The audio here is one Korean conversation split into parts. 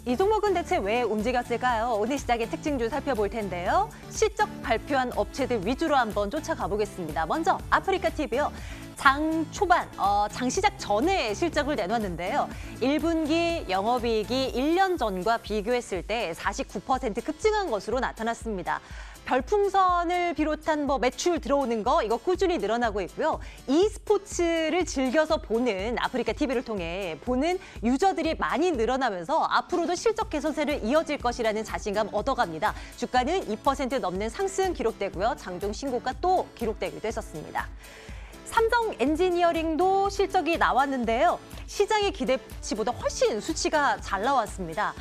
이 종목은 대체 왜 움직였을까요? 오늘 시작의 특징주 살펴볼 텐데요. 실적 발표한 업체들 위주로 한번 쫓아가 보겠습니다. 먼저 아프리카 TV요. 장 초반, 장 시작 전에 실적을 내놨는데요. 1분기 영업이익이 1년 전과 비교했을 때 49% 급증한 것으로 나타났습니다. 별풍선을 비롯한 매출 들어오는 거 이거 꾸준히 늘어나고 있고요. e스포츠를 즐겨서 보는 아프리카 TV를 통해 보는 유저들이 많이 늘어나면서 앞으로도 실적 개선세를 이어질 것이라는 자신감 얻어갑니다. 주가는 2% 넘는 상승 기록되고요. 장중 신고가 또 기록되기도 했었습니다. 삼성 엔지니어링도 실적이 나왔는데요. 시장의 기대치보다 훨씬 수치가 잘 나왔습니다.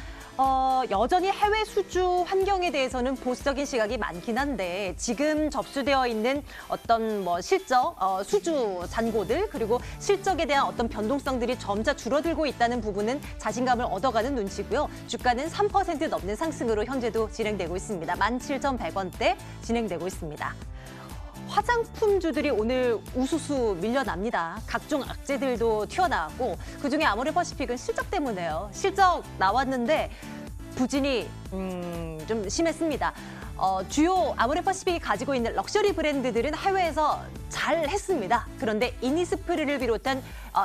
여전히 해외 수주 환경에 대해서는 보수적인 시각이 많긴 한데 지금 접수되어 있는 어떤 실적, 수주 잔고들 그리고 실적에 대한 어떤 변동성들이 점차 줄어들고 있다는 부분은 자신감을 얻어가는 눈치고요. 주가는 3% 넘는 상승으로 현재도 진행되고 있습니다. 17,100원대 진행되고 있습니다. 화장품주들이 오늘 우수수 밀려납니다. 각종 악재들도 튀어나왔고 그중에 아모레퍼시픽은 실적 때문에요. 실적 나왔는데 부진이 좀 심했습니다. 주요 아모레퍼시픽이 가지고 있는 럭셔리 브랜드들은 해외에서 잘 했습니다. 그런데 이니스프리를 비롯한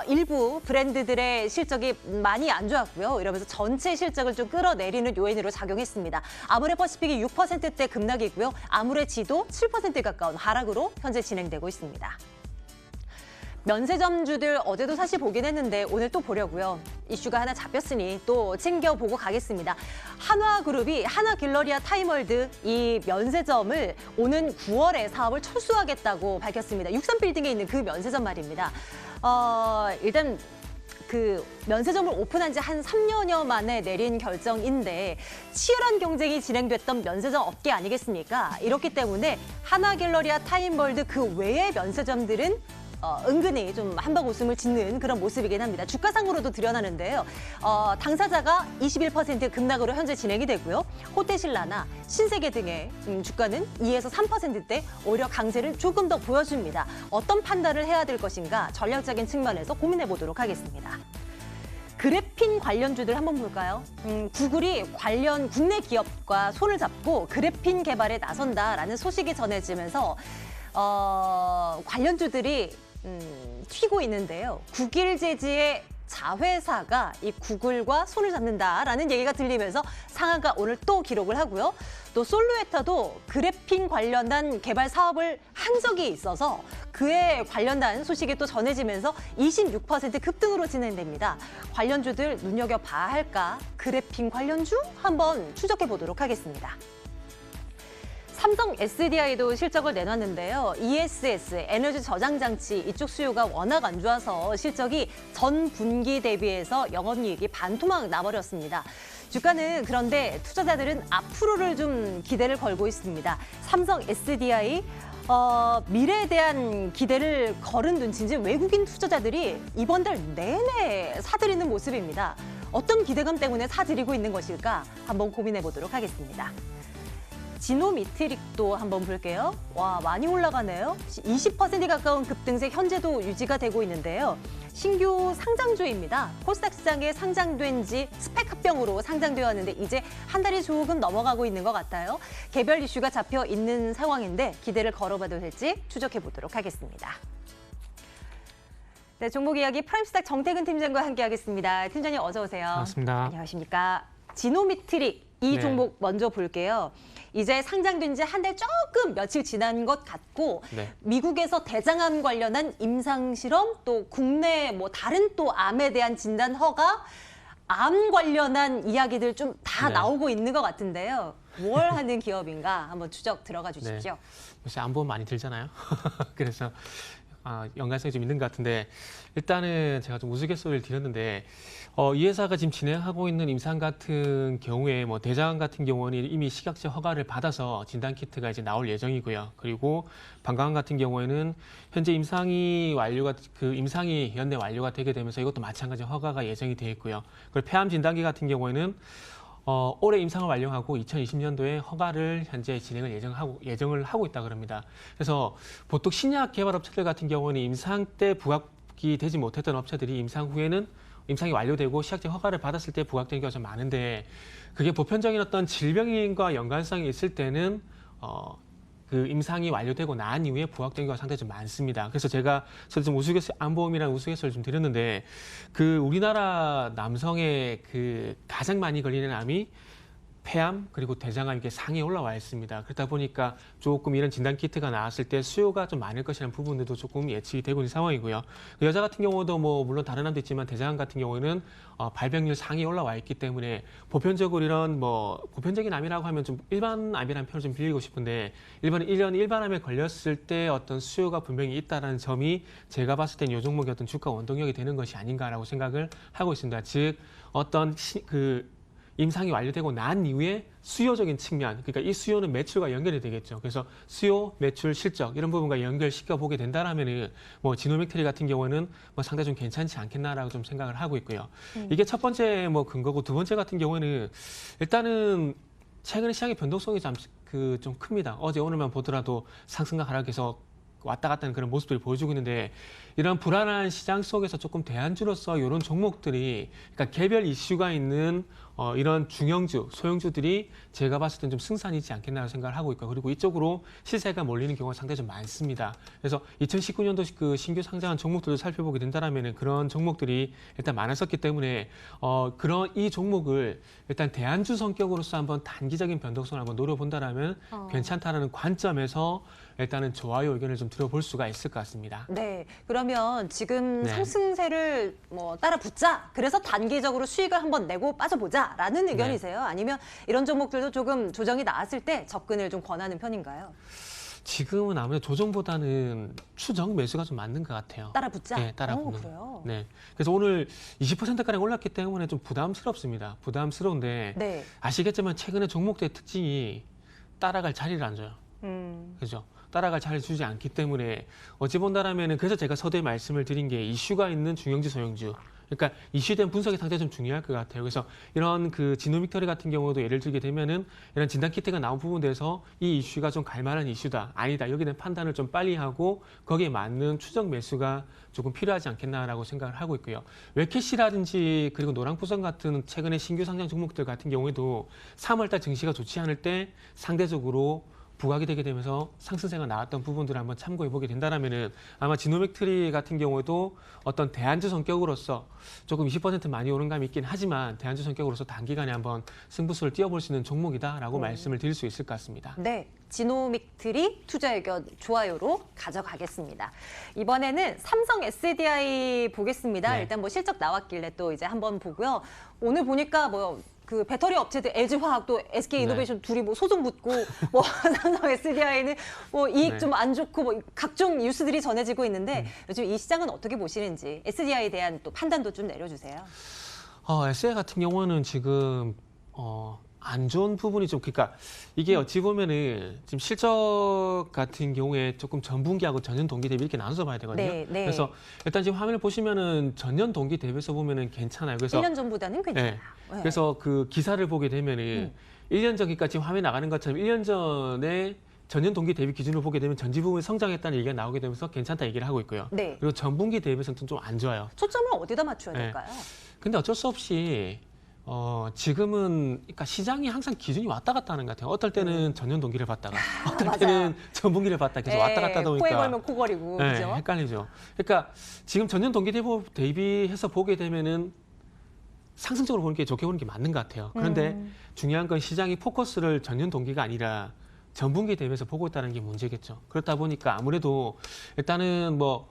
일부 브랜드들의 실적이 많이 안 좋았고요. 이러면서 전체 실적을 좀 끌어내리는 요인으로 작용했습니다. 아모레퍼시픽이 6%대 급락이고요. 아모레지도 7% 가까운 하락으로 현재 진행되고 있습니다. 면세점주들 어제도 사실 보긴 했는데 오늘 또 보려고요. 이슈가 하나 잡혔으니 또 챙겨보고 가겠습니다. 한화그룹이 하나갤러리아 타임월드 이 면세점을 오는 9월에 사업을 철수하겠다고 밝혔습니다. 63빌딩에 있는 그 면세점 말입니다. 일단 그 면세점을 오픈한 지 한 3년여 만에 내린 결정인데 치열한 경쟁이 진행됐던 면세점 업계 아니겠습니까? 이렇기 때문에 하나갤러리아 타임월드 그 외의 면세점들은 은근히 좀 한박 웃음을 짓는 그런 모습이긴 합니다. 주가상으로도 드러나는데요. 당사자가 21% 급락으로 현재 진행이 되고요. 호텔신라나 신세계 등의 주가는 2에서 3%대 오히려 강세를 조금 더 보여줍니다. 어떤 판단을 해야 될 것인가 전략적인 측면에서 고민해 보도록 하겠습니다. 그래핀 관련주들 한번 볼까요? 구글이 관련 국내 기업과 손을 잡고 그래핀 개발에 나선다라는 소식이 전해지면서 관련주들이 튀고 있는데요. 국일제지의 자회사가 이 구글과 손을 잡는다라는 얘기가 들리면서 상한가 오늘 또 기록을 하고요. 또 솔루에타도 그래핀 관련한 개발 사업을 한 적이 있어서 그에 관련된 소식이 또 전해지면서 26% 급등으로 진행됩니다. 관련주들 눈여겨봐야 할까? 그래핀 관련주 한번 추적해 보도록 하겠습니다. 삼성 SDI도 실적을 내놨는데요. ESS, 에너지 저장 장치 이쪽 수요가 워낙 안 좋아서 실적이 전 분기 대비해서 영업이익이 반토막 나버렸습니다. 주가는 그런데 투자자들은 앞으로를 좀 기대를 걸고 있습니다. 삼성 SDI 미래에 대한 기대를 걸은 눈치인지 외국인 투자자들이 이번 달 내내 사들이는 모습입니다. 어떤 기대감 때문에 사들이고 있는 것일까 한번 고민해 보도록 하겠습니다. 지노미트릭도 한번 볼게요. 와, 많이 올라가네요. 20% 가까운 급등세 현재도 유지가 되고 있는데요. 신규 상장주입니다. 코스닥 시장에 상장된 지 스펙 합병으로 상장되었는데 이제 한 달이 조금 넘어가고 있는 것 같아요. 개별 이슈가 잡혀 있는 상황인데 기대를 걸어봐도 될지 추적해 보도록 하겠습니다. 네, 종목 이야기 프라임스탁 정태근 팀장과 함께하겠습니다. 팀장님 어서 오세요. 반갑습니다. 안녕하십니까. 지노미트릭 이 종목 먼저 볼게요. 이제 상장된 지 한 달 조금 며칠 지난 것 같고 미국에서 대장암 관련한 임상실험 또 국내 다른 또 암에 대한 진단 허가 암 관련한 이야기들 좀 다 나오고 있는 것 같은데요. 뭘 하는 기업인가 한번 추적 들어가 주십시오. 요새 안 보면 많이 들잖아요. 그래서 연관성이 좀 있는 것 같은데 일단은 제가 좀 우스갯소리를 드렸는데 이 회사가 지금 진행하고 있는 임상 같은 경우에 대장암 같은 경우는 이미 식약처 허가를 받아서 진단키트가 이제 나올 예정이고요. 그리고 방광암 같은 경우에는 현재 임상이 연내 완료가 되게 되면서 이것도 마찬가지 허가가 예정이 되어 있고요. 그리고 폐암 진단기 같은 경우에는 올해 임상을 완료하고 2020년도에 허가를 현재 예정을 하고 있다 그럽니다. 그래서 보통 신약 개발 업체들 같은 경우는 임상 때 부합이 되지 못했던 업체들이 임상 후에는 임상이 완료되고 시약제 허가를 받았을 때 부각되는 경우가 좀 많은데 그게 보편적인 어떤 질병과 연관성이 있을 때는 그 임상이 완료되고 난 이후에 부각된 경우가 상당히 좀 많습니다. 그래서 제가 좀 안보험이라는 우스갯소리를 좀 드렸는데 그 우리나라 남성의 그 가장 많이 걸리는 암이 폐암 그리고 대장암 이게 상위에 올라와 있습니다. 그러다 보니까 조금 이런 진단 키트가 나왔을 때 수요가 좀 많을 것이라는 부분들도 조금 예측이 되고 있는 상황이고요. 여자 같은 경우도 뭐 물론 다른 암도 있지만 대장암 같은 경우에는 발병률 상위에 올라와 있기 때문에 보편적으로 이런 뭐 보편적인 암이라고 하면 좀 일반 암이라는 표현을 좀 빌리고 싶은데 일반암에 걸렸을 때 어떤 수요가 분명히 있다는 점이 제가 봤을 때는 이 종목의 어떤 주가 원동력이 되는 것이 아닌가라고 생각을 하고 있습니다. 즉 어떤 임상이 완료되고 난 이후에 수요적인 측면, 그러니까 이 수요는 매출과 연결이 되겠죠. 그래서 수요, 매출, 실적 이런 부분과 연결시켜 보게 된다라면은 뭐 지노믹트리 같은 경우는 뭐 상당히 좀 괜찮지 않겠나라고 좀 생각을 하고 있고요. 이게 첫 번째 뭐 근거고 두 번째 같은 경우는 일단은 최근에 시장의 변동성이 좀 큽니다. 어제 오늘만 보더라도 상승과 하락해서 왔다 갔다 하는 그런 모습들을 보여주고 있는데 이런 불안한 시장 속에서 조금 대안주로서 이런 종목들이 그러니까 개별 이슈가 있는 이런 중형주, 소형주들이 제가 봤을 땐 좀 승산이지 않겠나 생각을 하고 있고요. 그리고 이쪽으로 시세가 몰리는 경우가 상당히 좀 많습니다. 그래서 2019년도 그 신규 상장한 종목들을 살펴보게 된다면 그런 종목들이 일단 많았었기 때문에 그런 이 종목을 일단 대안주 성격으로서 한번 단기적인 변동성을 한번 노려본다라면 괜찮다라는 관점에서 일단은 좋아요 의견을 좀 들어볼 수가 있을 것 같습니다. 네, 그러면 지금 네. 상승세를 뭐 따라 붙자. 그래서 단기적으로 수익을 한번 내고 빠져보자라는 의견이세요? 아니면 이런 종목들도 조금 조정이 나왔을 때 접근을 좀 권하는 편인가요? 지금은 아무래도 조정보다는 추정 매수가 좀 맞는 것 같아요. 따라 붙자? 네, 따라 붙는. 그래요? 네. 그래서 오늘 20%가량 올랐기 때문에 좀 부담스럽습니다. 부담스러운데 네. 아시겠지만 최근에 종목들의 특징이 따라갈 자리를 안 줘요. 그죠? 따라갈 자리를 주지 않기 때문에 어찌 본다라면은 그래서 제가 서두에 말씀을 드린 게 이슈가 있는 중형주, 소형주. 그러니까 이슈된 분석이 상당히 좀 중요할 것 같아요. 그래서 이런 그 지노믹터리 같은 경우도 예를 들게 되면은 이런 진단 키트가 나온 부분에서 이 이슈가 좀 갈만한 이슈다, 아니다. 여기는 판단을 좀 빨리 하고 거기에 맞는 추정 매수가 조금 필요하지 않겠나라고 생각을 하고 있고요. 웨캐시라든지 그리고 노랑푸선 같은 최근에 신규 상장 종목들 같은 경우에도 3월달 증시가 좋지 않을 때 상대적으로 부각이 되게 되면서 상승세가 나왔던 부분들을 한번 참고해 보게 된다면은 아마 지노믹트리 같은 경우에도 어떤 대안주 성격으로서 조금 20% 많이 오른 감이 있긴 하지만 대안주 성격으로서 단기간에 한번 승부수를 띄워볼 수 있는 종목이다라고 말씀을 드릴 수 있을 것 같습니다. 네, 지노믹트리 투자 의견 좋아요로 가져가겠습니다. 이번에는 삼성 SDI 보겠습니다. 네. 일단 뭐 실적 나왔길래 또 이제 한번 보고요. 오늘 보니까 뭐 그 배터리 업체들 LG화학도 SK이노베이션 둘이 뭐 소송 붙고 뭐 삼성 SDI는 뭐 이익 좀 안 좋고 뭐 각종 뉴스들이 전해지고 있는데 요즘 이 시장은 어떻게 보시는지 SDI에 대한 또 판단도 좀 내려주세요. SDI 같은 경우는 지금 안 좋은 부분이 좀 그러니까 이게 어찌 보면은 지금 실적 같은 경우에 조금 전분기하고 전년 동기 대비 이렇게 나눠서 봐야 되거든요. 네, 네. 그래서 일단 지금 화면을 보시면은 전년 동기 대비해서 보면은 괜찮아요. 그래서 1년 전보다는 괜찮아요. 네. 네. 그래서 그 기사를 보게 되면은 1년 전기까 지금 화면에 나가는 것처럼 1년 전에 전년 동기 대비 기준으로 보게 되면 전지 부분이 성장했다는 얘기가 나오게 되면서 괜찮다 얘기를 하고 있고요. 네. 그리고 전분기 대비해서는 좀 안 좋아요. 초점을 어디다 맞춰야 네. 될까요? 근데 어쩔 수 없이 지금은 그러니까 시장이 항상 기준이 왔다 갔다 하는 것 같아요. 어떨 때는 전년 동기를 봤다가 어떨 맞아요. 때는 전분기를 봤다 계속 왔다 갔다 하다 보니까 코에 걸면 코걸이고 네, 그죠? 헷갈리죠. 그러니까 지금 전년 동기 대비해서 보게 되면은 상승적으로 보는 게 좋게 보는 게 맞는 것 같아요. 그런데 중요한 건 시장이 포커스를 전년 동기가 아니라 전분기 대비해서 보고 있다는 게 문제겠죠. 그렇다 보니까 아무래도 일단은 뭐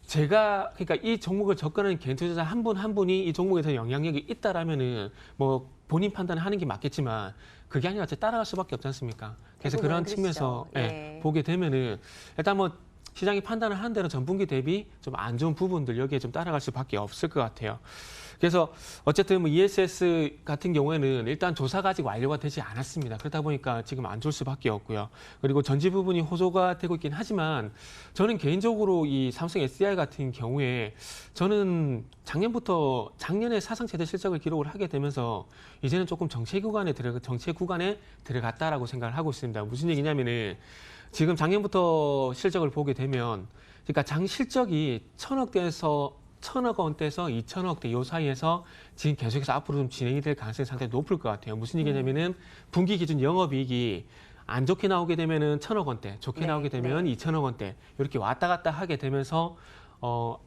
제가 그러니까 이 종목을 접근하는 개인 투자자 한 분 한 분이 이 종목에서 영향력이 있다라면은 뭐 본인 판단을 하는 게 맞겠지만 그게 아니라 따라갈 수밖에 없지 않습니까? 그래서 그런 대부분은 측면에서 그렇죠. 네. 보게 되면은 일단 뭐 시장이 판단을 하는 대로 전분기 대비 좀 안 좋은 부분들 여기에 좀 따라갈 수밖에 없을 것 같아요. 그래서 어쨌든 뭐 ESS 같은 경우에는 일단 조사가 아직 완료가 되지 않았습니다. 그러다 보니까 지금 안 좋을 수밖에 없고요. 그리고 전지 부분이 호조가 되고 있긴 하지만 저는 개인적으로 이 삼성 SDI 같은 경우에 저는 작년에 사상 최대 실적을 기록을 하게 되면서 이제는 조금 정체 구간에 들어갔다라고 생각을 하고 있습니다. 무슨 얘기냐면은 지금 작년부터 실적을 보게 되면 그러니까 장 실적이 1,000억대에서 1,000억 원대에서 2,000억대 요 사이에서 지금 계속해서 앞으로 좀 진행이 될 가능성이 상당히 높을 것 같아요. 무슨 얘기냐면은 분기 기준 영업이익이 안 좋게 나오게 되면은 1,000억 원대, 좋게 네, 나오게 되면 네. 2,000억 원대 이렇게 왔다 갔다 하게 되면서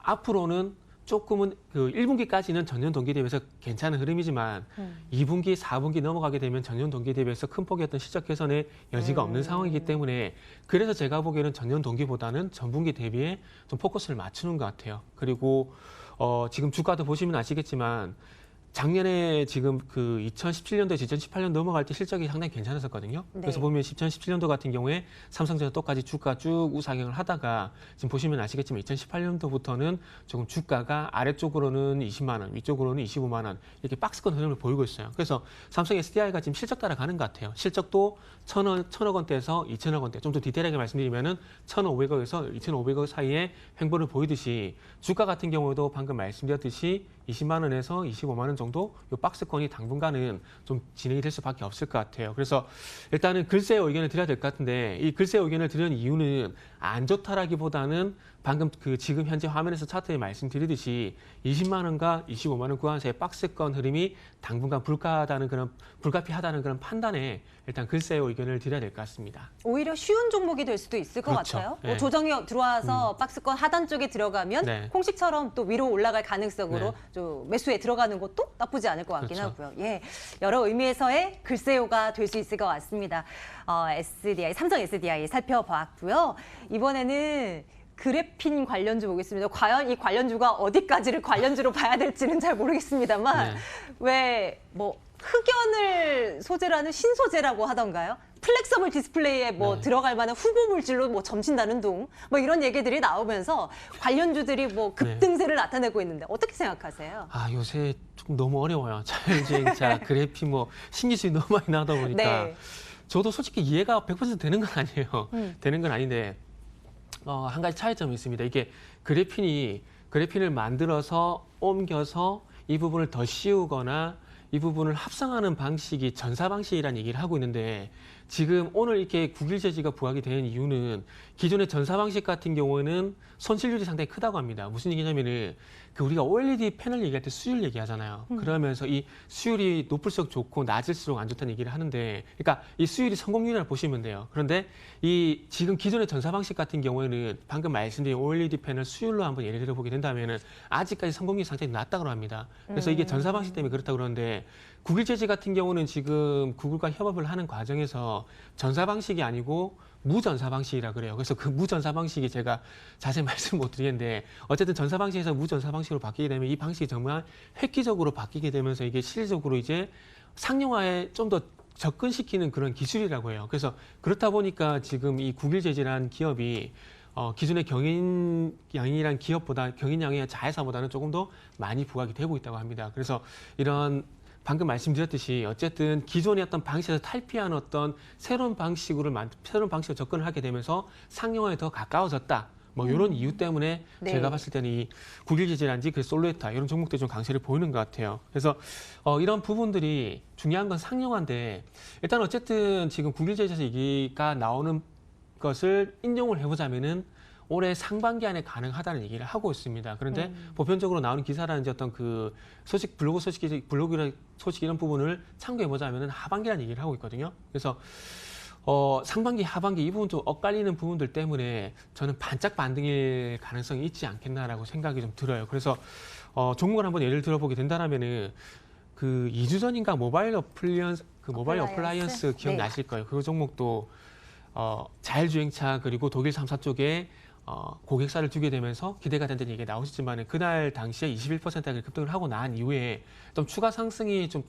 앞으로는 조금은 그 1분기까지는 전년 동기 대비해서 괜찮은 흐름이지만 2분기, 4분기 넘어가게 되면 전년 동기 대비해서 큰 폭의 어떤 실적 개선의 여지가 없는 상황이기 때문에 그래서 제가 보기에는 전년 동기보다는 전분기 대비에 좀 포커스를 맞추는 것 같아요. 그리고 지금 주가도 보시면 아시겠지만 작년에 지금 그 2017년도에서 2018년 넘어갈 때 실적이 상당히 괜찮았었거든요. 네. 그래서 보면 2017년도 같은 경우에 삼성전자 똑같이 주가 쭉 우상향을 하다가 지금 보시면 아시겠지만 2018년도부터는 조금 주가가 아래쪽으로는 20만 원, 위쪽으로는 25만 원 이렇게 박스권 흐름을 보이고 있어요. 그래서 삼성 SDI가 지금 실적 따라가는 것 같아요. 실적도 1,000억 원대에서 2,000억 원대, 좀 더 디테일하게 말씀드리면은 1,500억에서 2,500억 사이에 횡보를 보이듯이 주가 같은 경우도 방금 말씀드렸듯이 20만 원에서 25만 원 정도 이 박스권이 당분간은 좀 진행이 될 수밖에 없을 것 같아요. 그래서 일단은 글쎄 의견을 드려야 될 것 같은데 이 글쎄 의견을 드리는 이유는 안 좋다라기보다는 방금 그 지금 현재 화면에서 차트에 말씀드리듯이 20만 원과 25만 원 구간 사이의 박스권 흐름이 당분간 불가피하다는 그런 판단에 일단 글쎄요 의견을 드려야 될 것 같습니다. 오히려 쉬운 종목이 될 수도 있을 것 그렇죠. 같아요. 네. 조정이 들어와서 박스권 하단 쪽에 들어가면 네. 공식처럼 또 위로 올라갈 가능성으로 네. 좀 매수에 들어가는 것도 나쁘지 않을 것 같긴 그렇죠. 하고요. 예, 여러 의미에서의 글쎄요가 될 수 있을 것 같습니다. SDI, 삼성 SDI 살펴봤고요. 이번에는 그래핀 관련주 보겠습니다. 과연 이 관련주가 어디까지를 관련주로 봐야 될지는 잘 모르겠습니다만 네. 왜 뭐 흑연을 소재로 하는 신소재라고 하던가요? 플렉서블 디스플레이에 뭐 네. 들어갈 만한 후보 물질로 뭐 점친다는 둥, 뭐 이런 얘기들이 나오면서 관련주들이 뭐 급등세를 나타내고 있는데 어떻게 생각하세요? 아 요새 좀 너무 어려워요. 자율주행차, 그래픽 뭐 신기술이 너무 많이 나오다 보니까 네. 저도 솔직히 이해가 100% 되는 건 아니에요. 되는 건 아닌데 한 가지 차이점이 있습니다. 이게 그래핀을 만들어서 옮겨서 이 부분을 더 씌우거나 이 부분을 합성하는 방식이 전사 방식이라는 얘기를 하고 있는데 지금 오늘 이렇게 국일 제지가 부각이 된 이유는 기존의 전사 방식 같은 경우에는 손실률이 상당히 크다고 합니다. 무슨 얘기냐면은 그 우리가 OLED 패널 얘기할 때 수율 얘기하잖아요. 그러면서 이 수율이 높을수록 좋고 낮을수록 안 좋다는 얘기를 하는데, 그러니까 이 수율이 성공률이라고 보시면 돼요. 그런데 이 지금 기존의 전사 방식 같은 경우에는 방금 말씀드린 OLED 패널 수율로 한번 예를 들어 보게 된다면은 아직까지 성공률이 상당히 낮다고 합니다. 그래서 이게 전사 방식 때문에 그렇다고 그러는데 구글 제지 같은 경우는 지금 구글과 협업을 하는 과정에서 전사 방식이 아니고 무전사 방식이라 그래요. 그래서 그 무전사 방식이 제가 자세히 말씀 못 드리겠는데 어쨌든 전사 방식에서 무전사 방식으로 바뀌게 되면 이 방식이 정말 획기적으로 바뀌게 되면서 이게 실질적으로 이제 상용화에 좀 더 접근시키는 그런 기술이라고 해요. 그래서 그렇다 보니까 지금 이 구글 제지라는 기업이 기존의 경인양이란 기업보다 경인양의 자회사보다는 조금 더 많이 부각이 되고 있다고 합니다. 그래서 이런 방금 말씀드렸듯이 어쨌든 기존의 어떤 방식에서 탈피한 어떤 새로운 방식으로 접근을 하게 되면서 상용화에 더 가까워졌다. 뭐 이런 이유 때문에 네. 제가 봤을 때는 이 구길제지란지 그 솔로에타 이런 종목들이 좀 강세를 보이는 것 같아요. 그래서 이런 부분들이 중요한 건 상용화인데 일단 어쨌든 지금 구길제지에서 얘기가 나오는 것을 인용을 해보자면은 올해 상반기 안에 가능하다는 얘기를 하고 있습니다. 그런데 보편적으로 나오는 기사라든지 어떤 그 블로그 소식 이런 부분을 참고해 보자면은 하반기라는 얘기를 하고 있거든요. 그래서 상반기, 하반기 이 부분 좀 엇갈리는 부분들 때문에 저는 반짝 반등일 가능성이 있지 않겠나라고 생각이 좀 들어요. 그래서 종목을 한번 예를 들어보게 된다라면은 그 2주 전인가 모바일 어플라이언스 기억나실 거예요. 그 종목도 자율주행차 그리고 독일 3사 쪽에 고객사를 두게 되면서 기대가 된다는 얘기가 나오셨지만 그날 당시에 21%가 급등을 하고 난 이후에 좀 추가 상승이 좀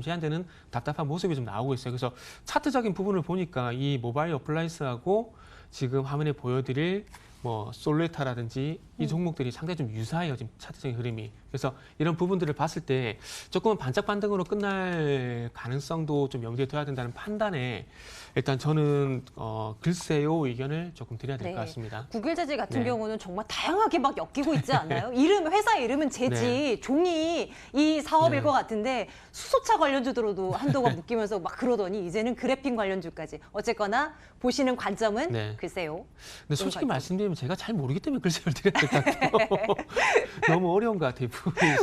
제한되는 답답한 모습이 좀 나오고 있어요. 그래서 차트적인 부분을 보니까 이 모바일 어플라이언스하고 지금 화면에 보여드릴 뭐 솔레타라든지 이 종목들이 상당히 좀 유사해요. 지금 차트적인 흐름이. 그래서 이런 부분들을 봤을 때 조금은 반짝 반등으로 끝날 가능성도 좀 염두에 둬야 된다는 판단에 일단 저는 글쎄요 의견을 조금 드려야 될 것 같습니다. 구글 제지 같은 네. 경우는 정말 다양하게 막 엮이고 있지 않아요? 회사 이름은 제지, 네. 종이 이 사업일 네. 것 같은데 수소차 관련주들로도 한동안 묶이면서 막 그러더니 이제는 그래핀 관련주까지. 어쨌거나 보시는 관점은 네. 글쎄요. 근데 솔직히 말씀드리면 제가 잘 모르기 때문에 글쎄요를 드려야 있을 것 같아요. 너무 어려운 것 같아요.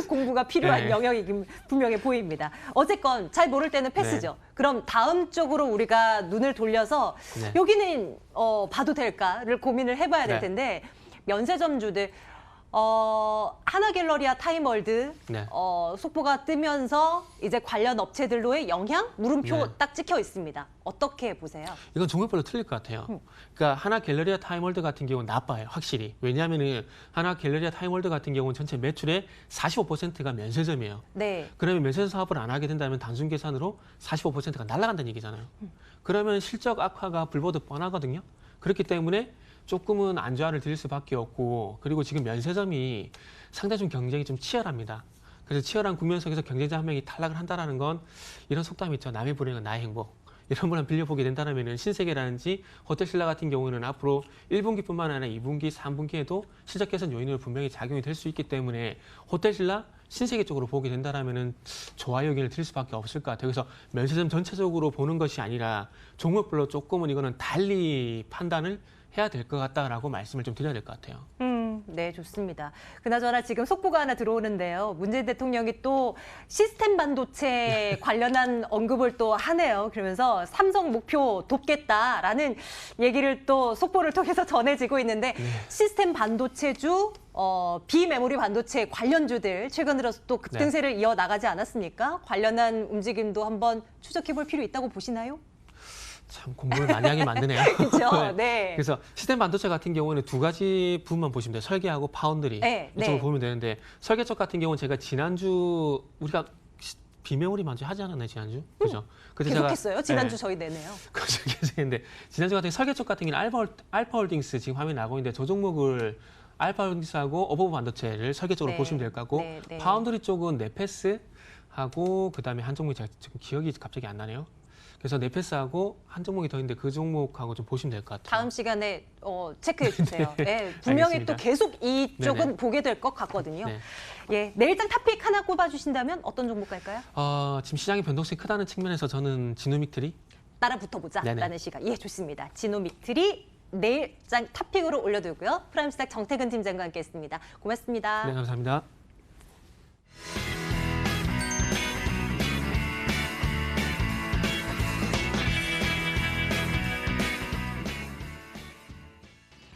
공부가 필요한 네. 영역이 분명해 보입니다. 어쨌건 잘 모를 때는 패스죠. 그럼 다음 쪽으로 우리가 눈을 돌려서 네. 여기는 봐도 될까를 고민을 해봐야 될 네. 텐데 면세점주들 하나갤러리아 타임월드 네. 속보가 뜨면서 이제 관련 업체들로의 영향 물음표 네. 딱 찍혀 있습니다. 어떻게 보세요? 이건 종목별로 틀릴 것 같아요. 그러니까 하나 갤러리아 타임월드 같은 경우는 나빠요, 확실히. 왜냐하면은 하나 갤러리아 타임월드 같은 경우는 전체 매출의 45%가 면세점이에요. 네. 그러면 면세점 사업을 안 하게 된다면 단순 계산으로 45%가 날아간다는 얘기잖아요. 그러면 실적 악화가 불보듯 뻔하거든요. 그렇기 때문에 조금은 안주화를 드릴 수밖에 없고, 그리고 지금 면세점이 상당히 좀 경쟁이 좀 치열합니다. 그래서 치열한 국면 속에서 경쟁자 한 명이 탈락을 한다는 건 이런 속담 있죠. 남의 불행은 나의 행복. 이런 걸 빌려보게 된다면 신세계라든지 호텔신라 같은 경우는 앞으로 1분기뿐만 아니라 2분기, 3분기에도 실적 개선 요인으로 분명히 작용이 될 수 있기 때문에 호텔신라, 신세계 쪽으로 보게 된다면 좋아요 의견을 드릴 수밖에 없을 것 같아요. 그래서 면세점 전체적으로 보는 것이 아니라 종목별로 조금은 이거는 달리 판단을 해야 될 것 같다라고 말씀을 좀 드려야 될 것 같아요. 네, 좋습니다. 그나저나 지금 속보가 하나 들어오는데요. 문재인 대통령이 또 시스템 반도체 관련한 언급을 또 하네요. 그러면서 삼성 목표 돕겠다라는 얘기를 또 속보를 통해서 전해지고 있는데 시스템 반도체주, 비메모리 반도체 관련주들 최근 들어서 또 급등세를 이어나가지 않았습니까? 관련한 움직임도 한번 추적해 볼 필요 있다고 보시나요? 참 공부를 많이 하게 만드네요. 그렇죠. 네. 그래서 시스템 반도체 같은 경우는 두 가지 부분만 보시면 돼요. 설계하고 파운드리 네, 이쪽으로 네. 보면 되는데, 설계 쪽 같은 경우는 제가 지난주 우리가 비메모리 먼저 하지 않았나요, 지난주? 그죠? 그때 계속했어요. 지난주 네. 저희 내네요. 그렇죠. 계속했는데 지난주 같은 설계 쪽 같은 경우는 알파홀딩스 지금 화면에 나오고 있는데, 저 종목을 알파홀딩스하고 어버브 반도체를 설계 쪽으로 네. 보시면 될 것 같고, 네, 네. 파운드리 쪽은 네페스하고 그다음에 한 종목이 제가 지금 기억이 갑자기 안 나네요. 그래서 네페스하고 한 종목이 더 있는데 그 종목하고 좀 보시면 될 것 같아요. 다음 시간에 체크해 주세요. 네, 분명히 알겠습니다. 또 계속 이쪽은 네네. 보게 될 것 같거든요. 네. 예, 내일장 탑픽 하나 꼽아주신다면 어떤 종목 갈까요? 지금 시장의 변동성이 크다는 측면에서 저는 지노믹트리. 따라 붙어보자라는 네네. 시각. 예, 좋습니다. 지노믹트리 내일장 탑픽으로 올려두고요. 프라임스탁 정태근 팀장과 함께했습니다. 고맙습니다. 네, 감사합니다.